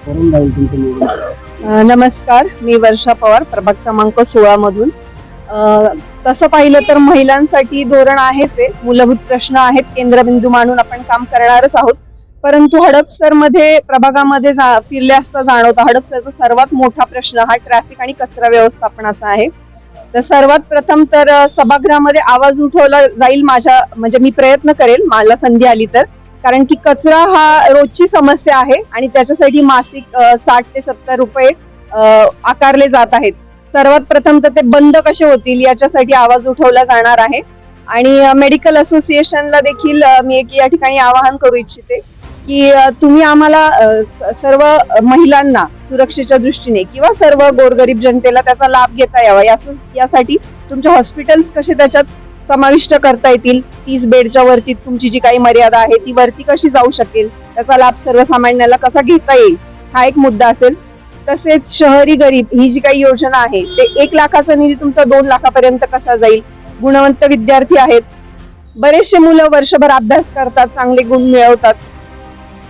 करून जाईल तुमचं निवडून. नमस्कार, मी वर्षा पवार, प्रभाग क्रमांक 16 मधून. तसं पाहिलं तर महिलांसाठी धोरण आहेच आहे, मूलभूत प्रश्न आहेत, केंद्रबिंदू मानून आपण काम करणारच आहोत. परंतु हडपसर मध्ये प्रभागामध्ये फिरले असता जाणवतं, हडपसरचा सर्वात मोठा प्रश्न हा ट्रॅफिक आणि कचरा व्यवस्थापनाचा आहे. तर सर्वात प्रथम तर सभागृहामध्ये आवाज उठवला जाईल, म्हणजे मी प्रयत्न करेल मला संधी आली तर. कारण की कचरा हा रोजची समस्या आहे आणि त्याच्यासाठी मासिक 60 ते 70 रुपये आकारले जात आहेत. सर्वात प्रथम तर ते बंद कसे होतील याच्यासाठी आवाज उठवला जाणार आहे. आणि मेडिकल असोसिएशनला देखील मी एक या ठिकाणी आवाहन करू इच्छिते की तुम्ही आम्हाला सर्व महिलांना सुरक्षेच्या दृष्टीने किंवा सर्व गोरगरीब जनतेला त्याचा लाभ घेता यावा यासाठी तुमचे हॉस्पिटल्स कसे त्याच्यात समाविष्ट करता येतील, 30 बेडच्या वरती तुमची जी काही मर्यादा आहे ती वरती कशी जाऊ शकेल, त्याचा लाभ सर्वसामान्याला कसा घेता येईल, हा एक मुद्दा असेल. तसेच शहरी गरीब ही जी काही योजना आहे ते 1 लाखाचा निधी तुमचा 2 लाखापर्यंत कसा जाईल. गुणवंत विद्यार्थी आहेत, बरेचसे मुलं वर्षभर अभ्यास करतात, चांगले गुण मिळवतात,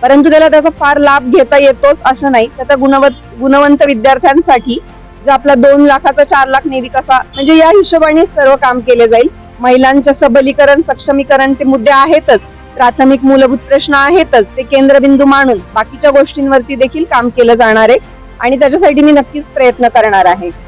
परंतु त्याला त्याचा फार लाभ घेता येतोच असं नाही. त्या गुणवंत विद्यार्थ्यांसाठी जे आपला 2 लाखाचा 4 लाख निधी कसा, म्हणजे या हिशोबाने सर्व काम केले जाईल. महिलांच्या सबलीकरण, सक्षमीकरण ते मुद्दे आहेतच, प्राथमिक मूलभूत प्रश्न आहेतच, ते केंद्रबिंदू मानून बाकीच्या गोष्टींवरती देखील काम केलं जाणार आहे आणि त्याच्यासाठी मी नक्कीच प्रयत्न करणार आहे.